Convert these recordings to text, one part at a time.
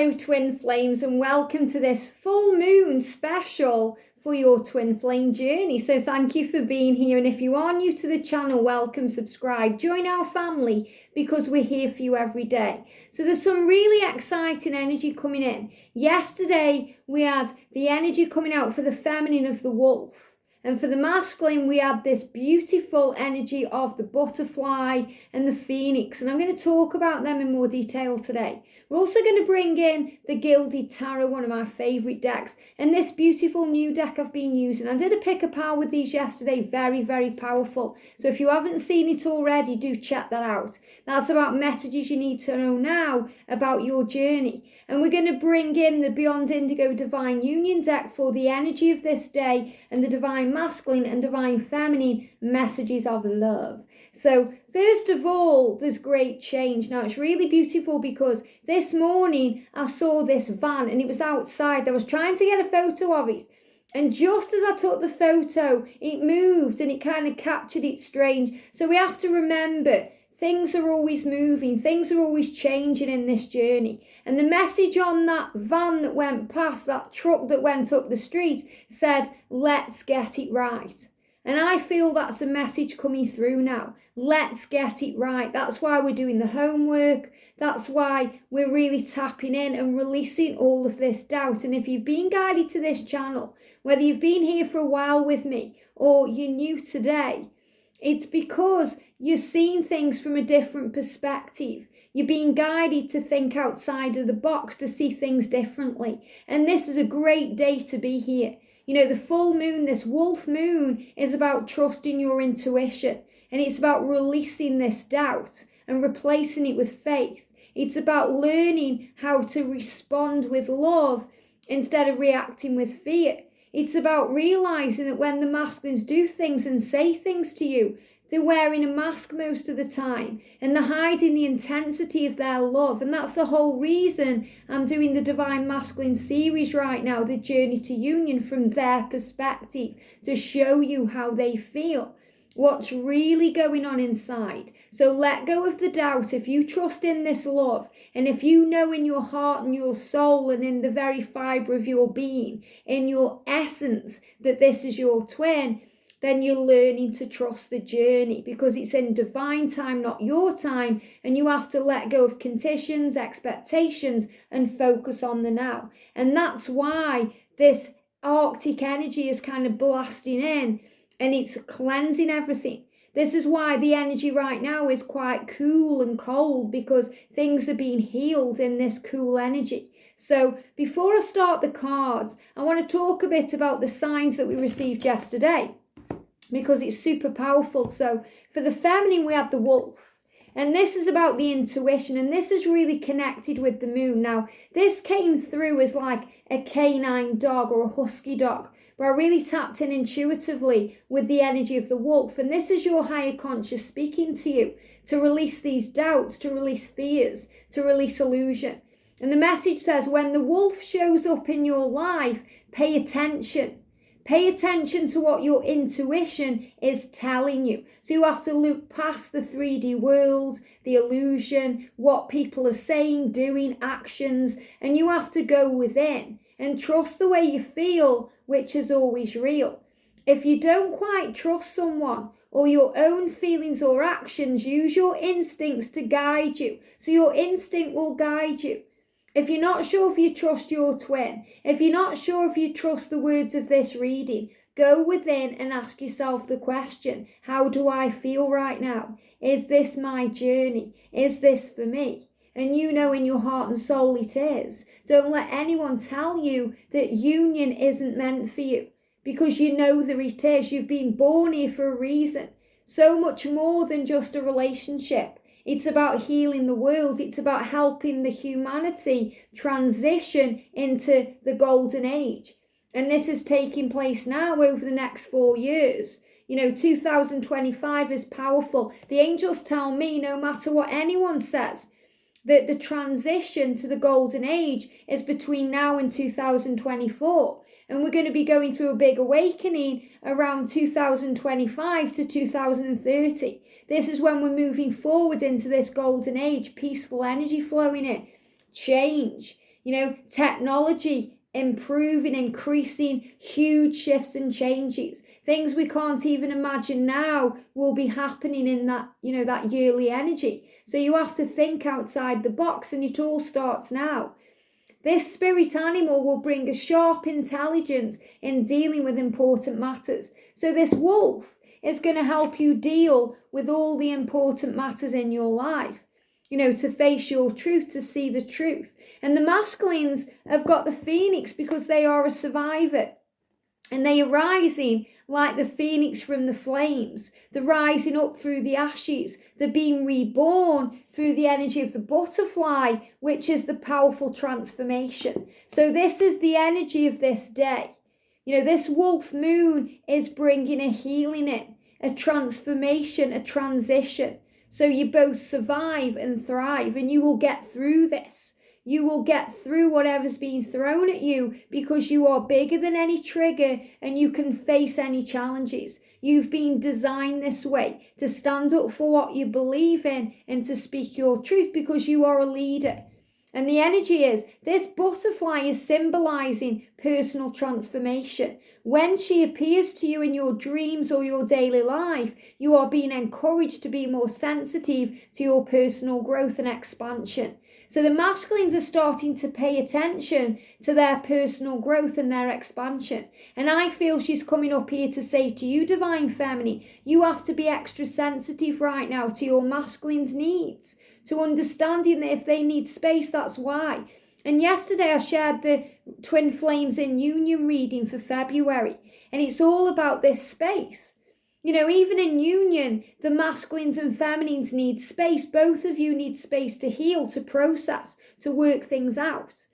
Hello twin flames, and welcome to this full moon special for your twin flame journey. So thank you for being here, and if you are new to the channel, welcome, subscribe, join our family because we're here for you every day. So there's some really exciting energy coming in. Yesterday we had the energy coming out for the feminine of the wolf. And for the masculine, we had this beautiful energy of the butterfly and the phoenix. And I'm going to talk about them in more detail today. We're also going to bring in the Gilded Tarot, one of my favourite decks. And this beautiful new deck I've been using. I did a pick a pile with these yesterday. Very, very powerful. So if you haven't seen it already, do check that out. That's about messages you need to know now about your journey. And we're going to bring in the Beyond Indigo Divine Union deck for the energy of this day and the Divine Masculine and Divine Feminine messages of love. So first of all, there's great change. Now it's really beautiful because this morning I saw this van and it was outside. I was trying to get a photo of it. And just as I took the photo, it moved and it kind of captured it strange. So we have to remember, things are always moving, things are always changing in this journey. And the message on that van that went past, that truck that went up the street, said, let's get it right. And I feel that's a message coming through now. Let's get it right. That's why we're doing the homework. That's why we're really tapping in and releasing all of this doubt. And if you've been guided to this channel, whether you've been here for a while with me or you're new today, it's because you're seeing things from a different perspective. You're being guided to think outside of the box, to see things differently. And this is a great day to be here. You know, the full moon, this wolf moon, is about trusting your intuition. And it's about releasing this doubt and replacing it with faith. It's about learning how to respond with love instead of reacting with fear. It's about realizing that when the masculines do things and say things to you, they're wearing a mask most of the time and they're hiding the intensity of their love. And that's the whole reason I'm doing the Divine Masculine series right now, the Journey to Union, from their perspective, to show you how they feel, what's really going on inside. So let go of the doubt. If you trust in this love, and if you know in your heart and your soul and in the very fibre of your being, in your essence, that this is your twin, then you're learning to trust the journey because it's in divine time, not your time, and you have to let go of conditions, expectations, and focus on the now. And that's why this Arctic energy is kind of blasting in and it's cleansing everything. This is why the energy right now is quite cool and cold, because things are being healed in this cool energy. So before I start the cards, I want to talk a bit about the signs that we received yesterday, because it's super powerful. So for the feminine, we have the wolf. And this is about the intuition, and this is really connected with the moon. Now, this came through as like a canine dog or a husky dog, but I really tapped in intuitively with the energy of the wolf. And this is your higher conscious speaking to you to release these doubts, to release fears, to release illusion. And the message says, when the wolf shows up in your life, pay attention. Pay attention to what your intuition is telling you. So you have to look past the 3D world, the illusion, what people are saying, doing, actions, and you have to go within and trust the way you feel, which is always real. If you don't quite trust someone or your own feelings or actions, use your instincts to guide you. So your instinct will guide you. If you're not sure if you trust your twin, if you're not sure if you trust the words of this reading, go within and ask yourself the question, how do I feel right now? Is this my journey? Is this for me? And you know in your heart and soul it is. Don't let anyone tell you that union isn't meant for you, because you know that it is. You've been born here for a reason. So much more than just a relationship. It's about healing the world. It's about helping the humanity transition into the golden age. And this is taking place now over the next 4 years. You know, 2025 is powerful. The angels tell me, no matter what anyone says, that the transition to the golden age is between now and 2024. And we're going to be going through a big awakening around 2025 to 2030. This is when we're moving forward into this golden age, peaceful energy flowing in, change, Technology improving, increasing, huge shifts and changes. Things we can't even imagine now will be happening in that, that yearly energy. So you have to think outside the box, and it all starts now. This spirit animal will bring a sharp intelligence in dealing with important matters. So this wolf is going to help you deal with all the important matters in your life. To face your truth, to see the truth. And the masculines have got the phoenix because they are a survivor. And they are rising like the phoenix from the flames. They're rising up through the ashes. They're being reborn through the energy of the butterfly, which is the powerful transformation. So this is the energy of this day. This wolf moon is bringing a healing in, a transformation, a transition. So you both survive and thrive, and you will get through this. You will get through whatever's being thrown at you because you are bigger than any trigger and you can face any challenges. You've been designed this way to stand up for what you believe in and to speak your truth because you are a leader. And the energy is, this butterfly is symbolizing personal transformation. When she appears to you in your dreams or your daily life, you are being encouraged to be more sensitive to your personal growth and expansion. So the masculines are starting to pay attention to their personal growth and their expansion. And I feel she's coming up here to say to you, Divine Feminine, you have to be extra sensitive right now to your masculines' needs, to understanding that if they need space, that's why. And yesterday I shared the Twin Flames in Union reading for February, and it's all about this space. Even in union, the masculines and feminines need space. Both of you need space to heal, to process, to work things out.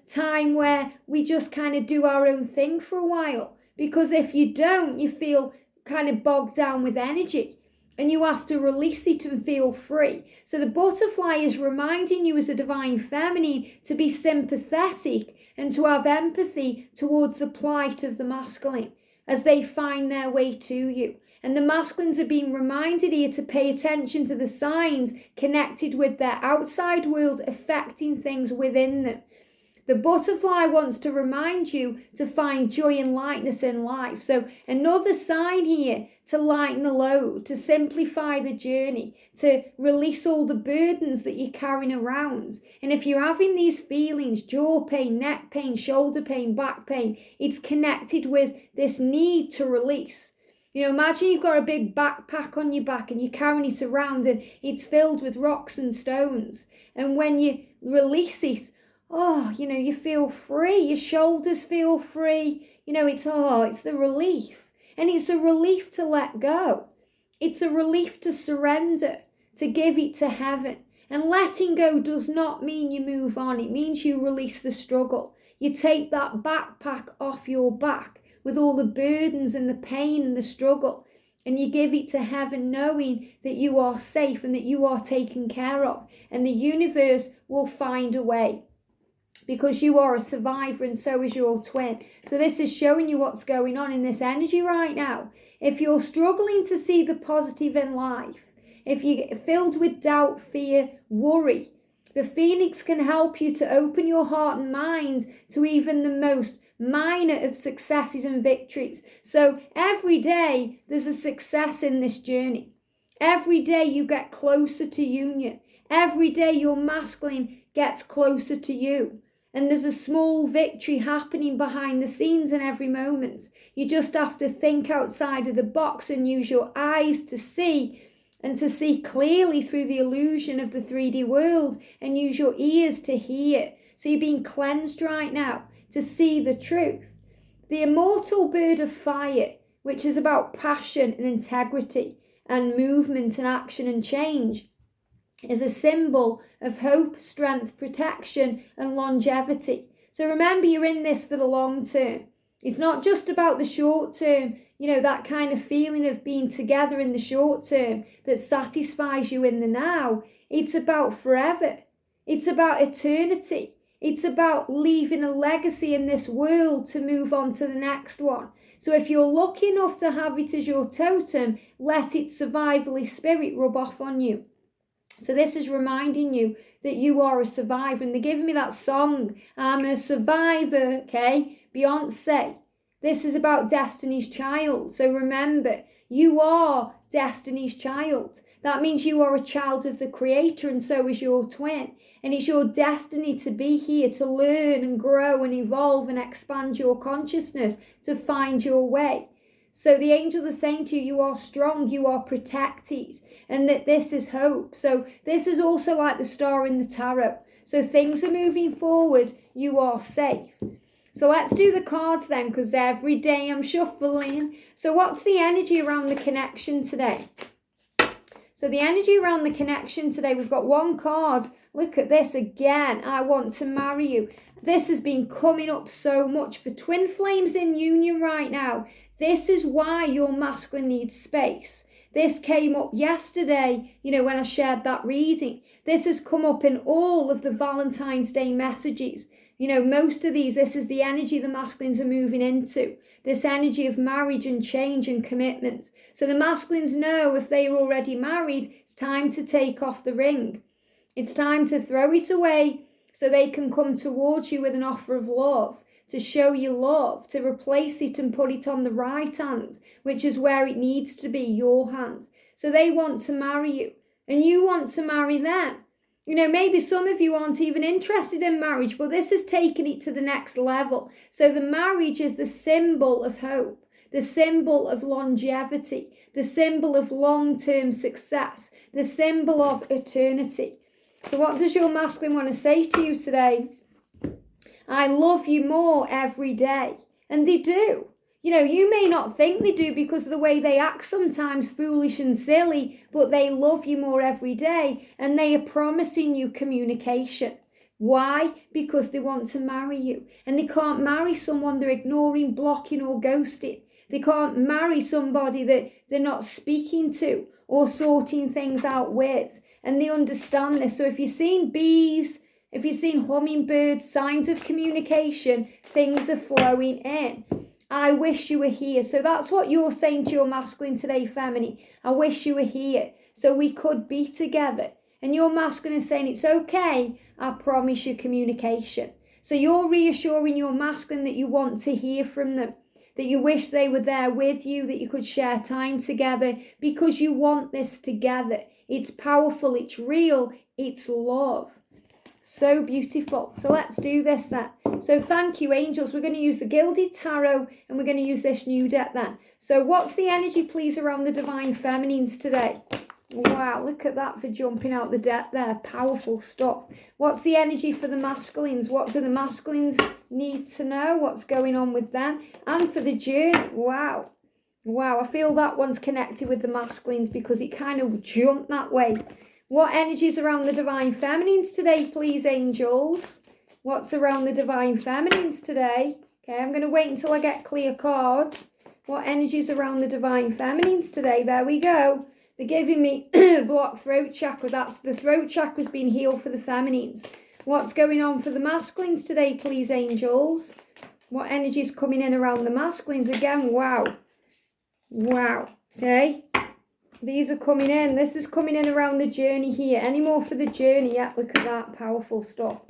Time where we just kind of do our own thing for a while. Because if you don't, you feel kind of bogged down with energy. And you have to release it and feel free. So the butterfly is reminding you as a divine feminine to be sympathetic and to have empathy towards the plight of the masculine as they find their way to you. And the masculines are being reminded here to pay attention to the signs connected with their outside world affecting things within them. The butterfly wants to remind you to find joy and lightness in life. So another sign here to lighten the load, to simplify the journey, to release all the burdens that you're carrying around. And if you're having these feelings, jaw pain, neck pain, shoulder pain, back pain, it's connected with this need to release. Imagine you've got a big backpack on your back and you're carrying it around and it's filled with rocks and stones. And when you release it, you feel free. Your shoulders feel free. It's the relief. And it's a relief to let go. It's a relief to surrender, to give it to heaven. And letting go does not mean you move on. It means you release the struggle. You take that backpack off your back with all the burdens and the pain and the struggle. And you give it to heaven knowing that you are safe and that you are taken care of. And the universe will find a way. Because you are a survivor and so is your twin. So this is showing you what's going on in this energy right now. If you're struggling to see the positive in life, if you're filled with doubt, fear, worry, the Phoenix can help you to open your heart and mind to even the most minor of successes and victories. So every day there's a success in this journey. Every day you get closer to union. Every day your masculine gets closer to you. And there's a small victory happening behind the scenes in every moment. You just have to think outside of the box and use your eyes to see, and to see clearly through the illusion of the 3D world, and use your ears to hear. So you're being cleansed right now to see the truth. The immortal bird of fire, which is about passion and integrity and movement and action and change, is a symbol of hope, strength, protection, and longevity. So remember, you're in this for the long term. It's not just about the short term, that kind of feeling of being together in the short term that satisfies you in the now. It's about forever. It's about eternity. It's about leaving a legacy in this world to move on to the next one. So if you're lucky enough to have it as your totem, let its survivally spirit rub off on you. So this is reminding you that you are a survivor. And they're giving me that song, I'm a survivor, okay? Beyonce. This is about Destiny's Child. So remember, you are Destiny's Child. That means you are a child of the Creator, and so is your twin. And it's your destiny to be here, to learn and grow and evolve and expand your consciousness, to find your way. So the angels are saying to you, you are strong, you are protected, and that this is hope. So this is also like the star in the tarot. So things are moving forward, you are safe. So let's do the cards then, because every day I'm shuffling. So what's the energy around the connection today? So the energy around the connection today, we've got one card. Look at this again. I want to marry you. This has been coming up so much for twin flames in union right now. This is why your masculine needs space. This came up yesterday, when I shared that reading. This has come up in all of the Valentine's Day messages. Most of these, this is the energy the masculines are moving into. This energy of marriage and change and commitment. So the masculines know if they are already married, it's time to take off the ring. It's time to throw it away so they can come towards you with an offer of love, to show you love, to replace it and put it on the right hand, which is where it needs to be, your hand. So they want to marry you and you want to marry them. Maybe some of you aren't even interested in marriage, but this has taken it to the next level. So the marriage is the symbol of hope, the symbol of longevity, the symbol of long-term success, the symbol of eternity. So what does your masculine want to say to you today? I love you more every day. And they do. You may not think they do because of the way they act sometimes foolish and silly, but they love you more every day and they are promising you communication. Why? Because they want to marry you. And they can't marry someone they're ignoring, blocking or ghosting. They can't marry somebody that they're not speaking to or sorting things out with. And they understand this. So if you've seen bees, if you've seen hummingbirds, signs of communication, things are flowing in. I wish you were here. So that's what you're saying to your masculine today, feminine. I wish you were here so we could be together. And your masculine is saying, it's okay. I promise you communication. So you're reassuring your masculine that you want to hear from them, that you wish they were there with you, that you could share time together because you want this together. It's powerful. It's real. It's love. So beautiful. So let's do this then. So thank you, angels. We're going to use the Gilded Tarot and we're going to use this new deck then. So what's the energy, please, around the Divine Feminines today? Wow, look at that for jumping out the deck there. Powerful stuff. What's the energy for the masculines? What do the masculines need to know? What's going on with them? And for the journey. Wow. Wow, I feel that one's connected with the masculines because it kind of jumped that way. What energies around the Divine Feminines today, please, angels? What's around the Divine Feminines today? Okay, I'm going to wait until I get clear cards. What energies around the Divine Feminines today? There we go. They're giving me blocked throat chakra. That's the throat chakra's been healed for the feminines. What's going on for the masculines today, please, angels? What energies coming in around the masculines again? Wow. Wow. Okay. These are coming in. This is coming in around the journey here. Any more for the journey? Yeah, look at that. Powerful stuff.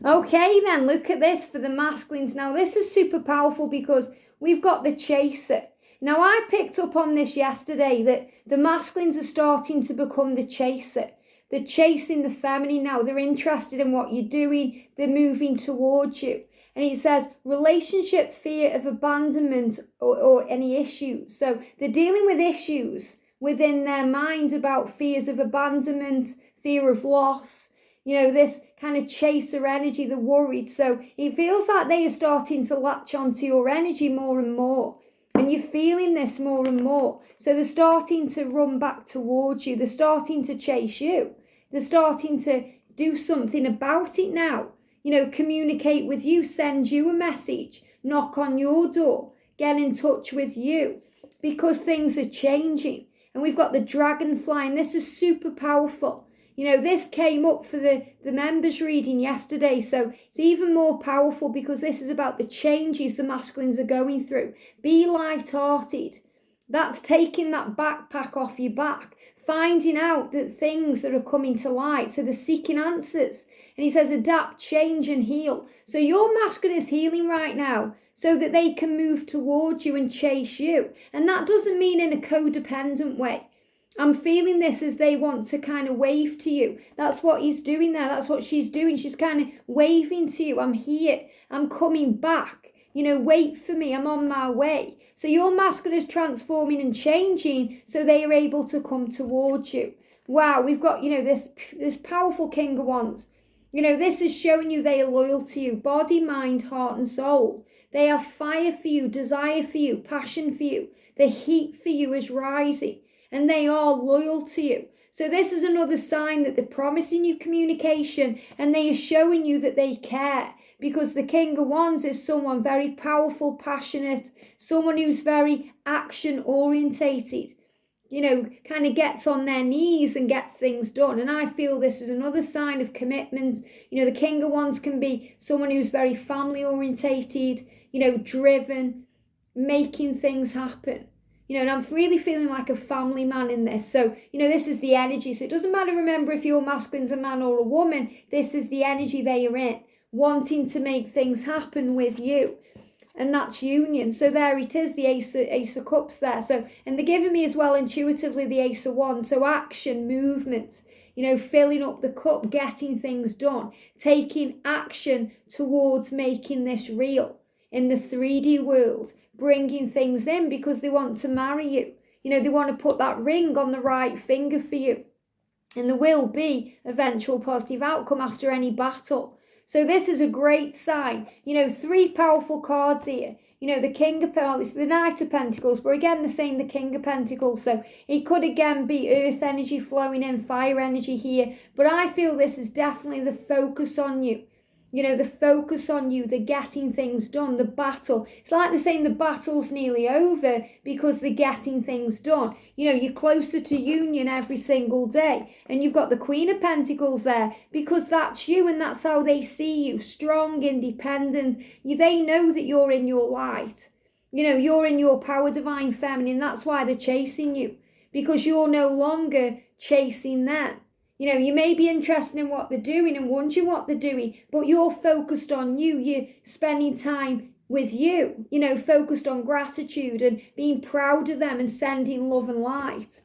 Okay, then. Look at this for the masculines. Now, this is super powerful because we've got the chaser. Now, I picked up on this yesterday that the masculines are starting to become the chaser. They're chasing the feminine now. They're interested in what you're doing. They're moving towards you. And it says relationship fear of abandonment or any issues. So they're dealing with issues within their mind about fears of abandonment, fear of loss, this kind of chaser energy, they're worried. So it feels like they are starting to latch onto your energy more and more. And you're feeling this more and more. So they're starting to run back towards you. They're starting to chase you. They're starting to do something about it now. Communicate with you, send you a message, knock on your door, get in touch with you because things are changing. And we've got the dragonfly, and this is super powerful. This came up for the members reading yesterday, so it's even more powerful because this is about the changes the masculines are going through. Be light-hearted. That's taking that backpack off your back. finding out that things that are coming to light. So they're seeking answers. And he says adapt, change and heal. So your masculine is healing right now so that they can move towards you and chase you. And that doesn't mean in a codependent way. I'm feeling this as they want to kind of wave to you. That's what he's doing there. That's what she's doing. She's kind of waving to you. I'm here. I'm coming back. You know, wait for me. I'm on my way. So your masculine is transforming and changing so they are able to come towards you. Wow, we've got, you know, this powerful King of Wands. You know, this is showing you they are loyal to you. Body, mind, heart and soul. They have fire for you, desire for you, passion for you. The heat for you is rising. And they are loyal to you. So this is another sign that they're promising you communication and they are showing you that they care. Because the King of Wands is someone very powerful, passionate, someone who's very action orientated. You know, kind of gets on their knees and gets things done. And I feel this is another sign of commitment. You know, the King of Wands can be someone who's very family orientated, you know, driven, making things happen. You know, and I'm really feeling like a family man in this. So, you know, this is the energy. So it doesn't matter, remember, if your masculine's a man or a woman, this is the energy they are in, wanting to make things happen with you. And that's union. So there it is, the Ace of Cups there. So, and they're giving me as well intuitively the Ace of Wands. So action, movement, you know, filling up the cup, getting things done, taking action towards making this real in the 3D world. Bringing things in because they want to marry you. You know, they want to put that ring on the right finger for you. And there will be eventual positive outcome after any battle. So this is a great sign. You know, 3 powerful cards here. You know, the King of Pentacles, the Knight of Pentacles, but again, the same, the King of Pentacles. So it could again be earth energy flowing in, fire energy here. But I feel this is definitely the focus on you. You know, the focus on you, the getting things done, the battle. It's like they're saying the battle's nearly over because they're getting things done. You know, you're closer to union every single day. And you've got the Queen of Pentacles there because that's you and that's how they see you. Strong, independent. They know that you're in your light. You know, you're in your power, divine feminine. That's why they're chasing you. Because you're no longer chasing them. You know, you may be interested in what they're doing and wondering what they're doing, but you're focused on you. You're spending time with you, you know, focused on gratitude and being proud of them and sending love and light.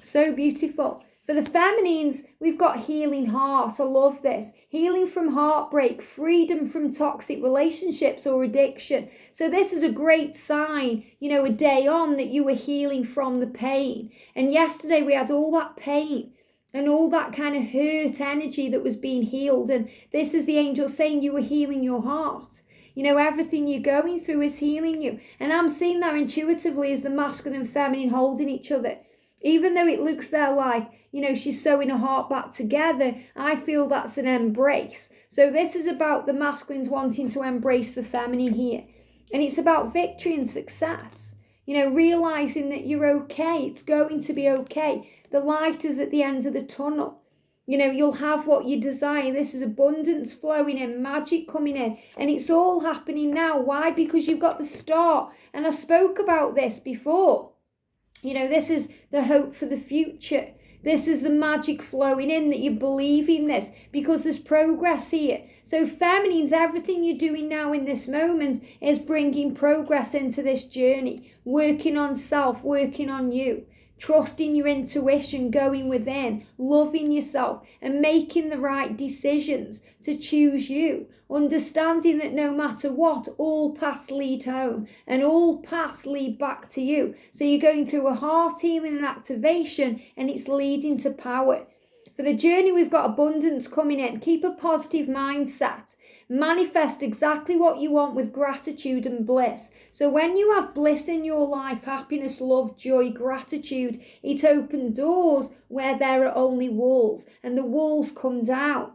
So beautiful. For the feminines, we've got healing heart. I love this. Healing from heartbreak, freedom from toxic relationships or addiction. So this is a great sign, you know, a day on that you were healing from the pain. And yesterday we had all that pain. And all that kind of hurt energy that was being healed. And this is the angel saying you were healing your heart. You know, everything you're going through is healing you. And I'm seeing that intuitively as the masculine and feminine holding each other. Even though it looks there like, you know, she's sewing a heart back together, I feel that's an embrace. So this is about the masculines wanting to embrace the feminine here. And it's about victory and success. You know, realizing that you're okay. It's going to be okay. The light is at the end of the tunnel. You know, you'll have what you desire. This is abundance flowing in, magic coming in. And it's all happening now. Why? Because you've got the start. And I spoke about this before. You know, this is the hope for the future. This is the magic flowing in that you believe in this. Because there's progress here. So feminines, everything you're doing now in this moment is bringing progress into this journey. Working on self, working on you. Trusting your intuition, going within, loving yourself and making the right decisions to choose you. Understanding that no matter what, all paths lead home and all paths lead back to you. So you're going through a heart healing and activation and it's leading to power. For the journey, we've got abundance coming in. Keep a positive mindset. Manifest exactly what you want with gratitude and bliss. So when you have bliss in your life, happiness, love, joy, gratitude, it opens doors where there are only walls. And the walls come down.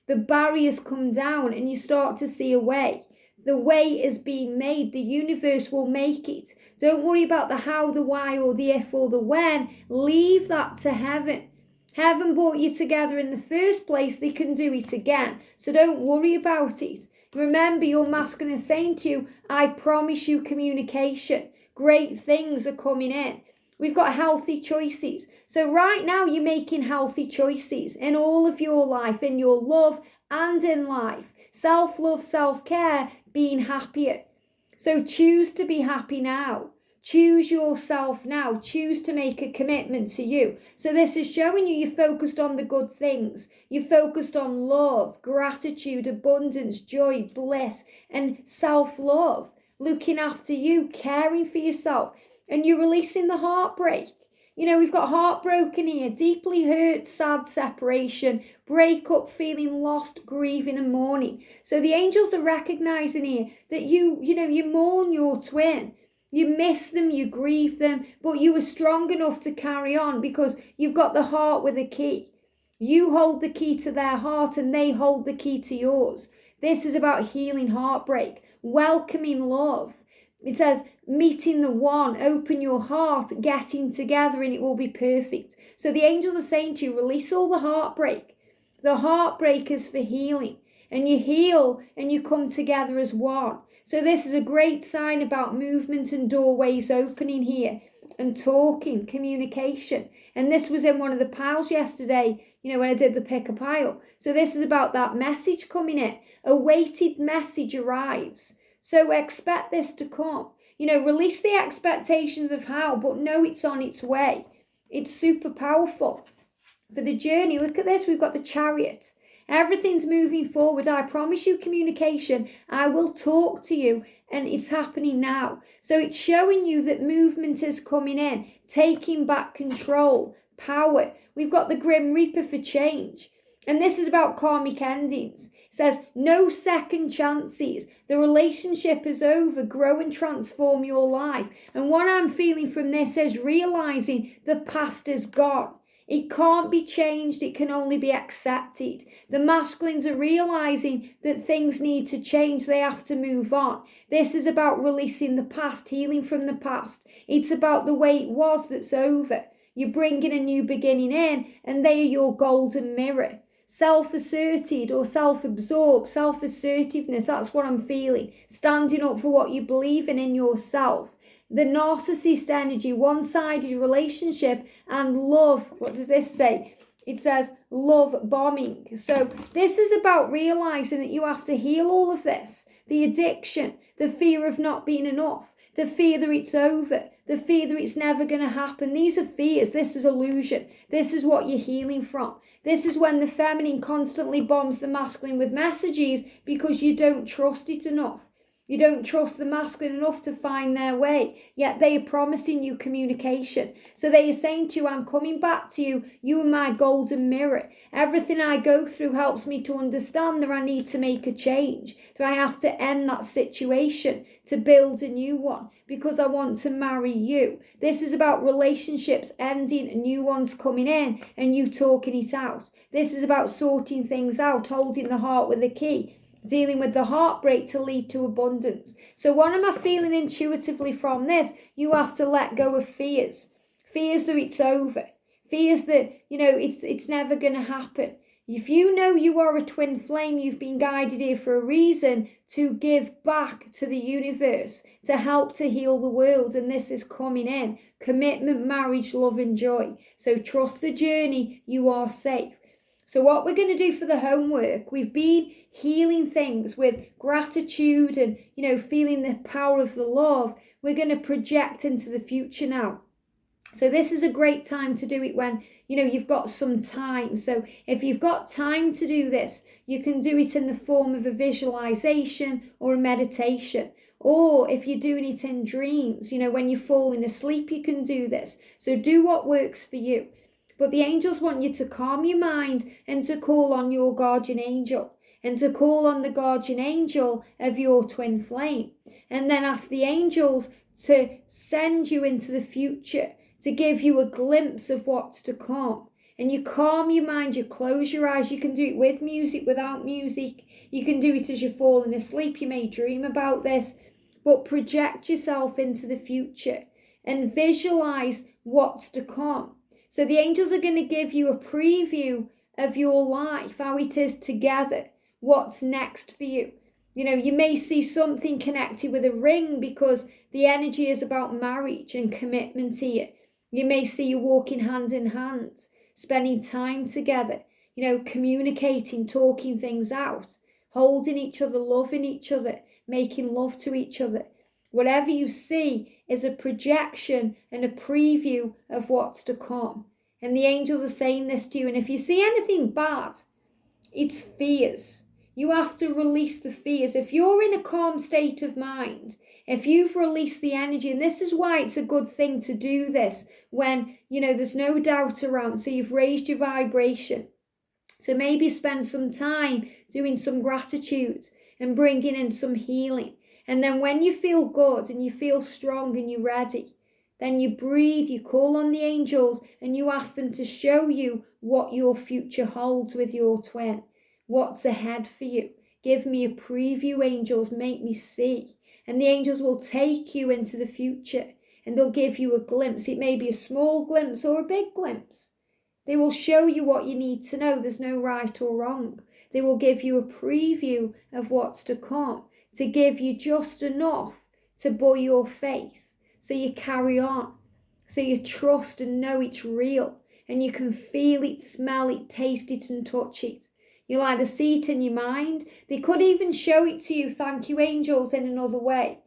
The barriers come down and you start to see a way. The way is being made. The universe will make it. Don't worry about the how, the why, or the if, or the when. Leave that to heaven. Heaven brought you together in the first place. They can do it again. So don't worry about it. Remember, your masculine is saying to you, I promise you communication. Great things are coming in. We've got healthy choices. So right now you're making healthy choices in all of your life, in your love and in life. Self-love, self-care, being happier. So choose to be happy now. Choose yourself now. Choose to make a commitment to you. So this is showing you you're focused on the good things. You're focused on love, gratitude, abundance, joy, bliss, and self-love. Looking after you, caring for yourself. And you're releasing the heartbreak. You know, we've got heartbroken here, deeply hurt, sad separation, breakup, feeling lost, grieving and mourning. So the angels are recognizing here that you mourn your twin. You miss them, you grieve them, but you were strong enough to carry on because you've got the heart with a key. You hold the key to their heart and they hold the key to yours. This is about healing heartbreak, welcoming love. It says, meeting the one, open your heart, getting together, and it will be perfect. So the angels are saying to you, release all the heartbreak. The heartbreak is for healing. And you heal and you come together as one. So this is a great sign about movement and doorways opening here. And talking, communication. And this was in one of the piles yesterday, when I did the pick a pile. So this is about that message coming in. A weighted message arrives. So expect this to come. Release the expectations of how, but know it's on its way. It's super powerful. For the journey, look at this, we've got the Chariot. Everything's moving forward. I promise you communication. I will talk to you, and it's happening now. So it's showing you that movement is coming in, taking back control, power. We've got the Grim Reaper for change. And this is about karmic endings. It says, no second chances. The relationship is over. Grow and transform your life. And what I'm feeling from this is realizing the past is gone. It can't be changed. It can only be accepted. The masculines are realizing that things need to change. They have to move on. This is about releasing the past, healing from the past. It's about the way it was that's over. You're bringing a new beginning in, and they are your golden mirror. Self-asserted or self-absorbed, self-assertiveness, that's what I'm feeling. Standing up for what you believe in yourself. The narcissist energy, one-sided relationship, and love. What does this say? It says love bombing. So this is about realizing that you have to heal all of this. The addiction, the fear of not being enough, the fear that it's over, the fear that it's never going to happen. These are fears. This is illusion. This is what you're healing from. This is when the feminine constantly bombs the masculine with messages because you don't trust it enough. You don't trust the masculine enough to find their way, yet they are promising you communication. So they are saying to you, I'm coming back to you. You are my golden mirror. Everything I go through helps me to understand that I need to make a change, that I have to end that situation to build a new one because I want to marry you. This is about relationships ending and new ones coming in and you talking it out. This is about sorting things out, holding the heart with a key. Dealing with the heartbreak to lead to abundance. So what am I feeling intuitively from this? You have to let go of fears. Fears that it's over. Fears that, it's never going to happen. If you know you are a twin flame, you've been guided here for a reason to give back to the universe, to help to heal the world. And this is coming in. Commitment, marriage, love and joy. So trust the journey. You are safe. So what we're going to do for the homework, we've been healing things with gratitude and, feeling the power of the love. We're going to project into the future now. So this is a great time to do it when, you've got some time. So if you've got time to do this, you can do it in the form of a visualization or a meditation. Or if you're doing it in dreams, when you're falling asleep, you can do this. So do what works for you. But the angels want you to calm your mind and to call on your guardian angel and to call on the guardian angel of your twin flame. And then ask the angels to send you into the future, to give you a glimpse of what's to come. And you calm your mind, you close your eyes. You can do it with music, without music. You can do it as you're falling asleep. You may dream about this, but project yourself into the future and visualize what's to come. So the angels are going to give you a preview of your life, how it is together, what's next for you. You may see something connected with a ring because the energy is about marriage and commitment here. You may see you walking hand in hand, spending time together, communicating, talking things out, holding each other, loving each other, making love to each other. Whatever you see is a projection and a preview of what's to come. And the angels are saying this to you. And if you see anything bad, it's fears. You have to release the fears. If you're in a calm state of mind, if you've released the energy, and this is why it's a good thing to do this when, there's no doubt around, so you've raised your vibration. So maybe spend some time doing some gratitude and bringing in some healing. And then when you feel good and you feel strong and you're ready, then you breathe, you call on the angels, and you ask them to show you what your future holds with your twin. What's ahead for you? Give me a preview, angels, make me see. And the angels will take you into the future and they'll give you a glimpse. It may be a small glimpse or a big glimpse. They will show you what you need to know. There's no right or wrong. They will give you a preview of what's to come, to give you just enough to buoy your faith. So you carry on. So you trust and know it's real. And you can feel it, smell it, taste it and touch it. You'll either see it in your mind. They could even show it to you, thank you angels, in another way.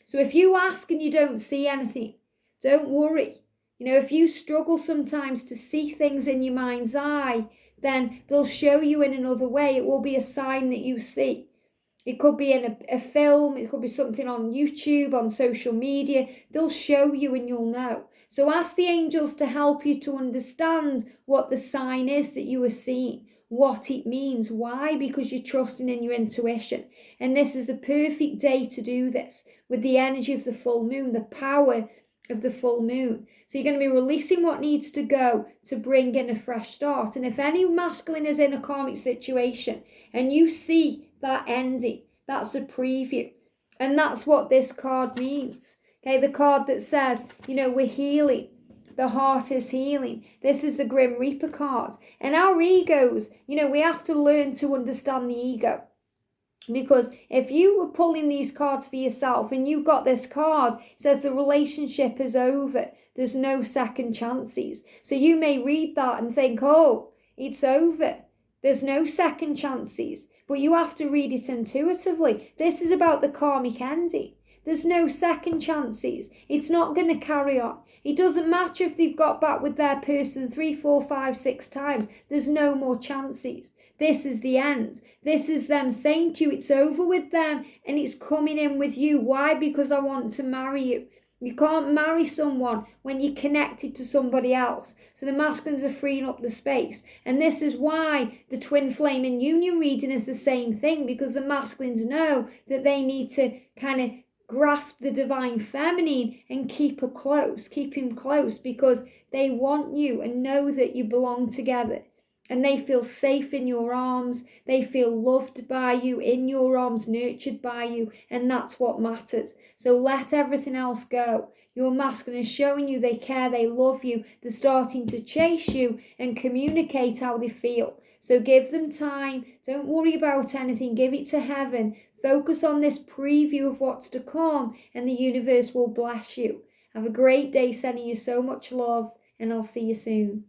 So if you ask and you don't see anything, don't worry. If you struggle sometimes to see things in your mind's eye, then they'll show you in another way. It will be a sign that you see. It could be in a film, it could be something on YouTube, on social media. They'll show you and you'll know. So ask the angels to help you to understand what the sign is that you are seeing, what it means. Why? Because you're trusting in your intuition. And this is the perfect day to do this with the energy of the full moon, the power of the full moon. So you're going to be releasing what needs to go to bring in a fresh start. And if any masculine is in a karmic situation and you see that ending, that's a preview. And that's what this card means. Okay, the card that says, we're healing. The heart is healing. This is the Grim Reaper card. And our egos, we have to learn to understand the ego. Because if you were pulling these cards for yourself and you got this card, it says the relationship is over. There's no second chances. So you may read that and think, oh, it's over. There's no second chances. But you have to read it intuitively. This is about the karmic ending. There's no second chances. It's not going to carry on. It doesn't matter if they've got back with their person 3, 4, 5, 6 times. There's no more chances. This is the end. This is them saying to you, it's over with them and it's coming in with you. Why? Because I want to marry you. You can't marry someone when you're connected to somebody else. So the masculines are freeing up the space. And this is why the twin flame and union reading is the same thing, because the masculines know that they need to kind of grasp the divine feminine and keep him close, because they want you and know that you belong together. And they feel safe in your arms. They feel loved by you, in your arms, nurtured by you. And that's what matters. So let everything else go. Your masculine is showing you they care, they love you. They're starting to chase you and communicate how they feel. So give them time. Don't worry about anything. Give it to heaven. Focus on this preview of what's to come, and the universe will bless you. Have a great day, sending you so much love, and I'll see you soon.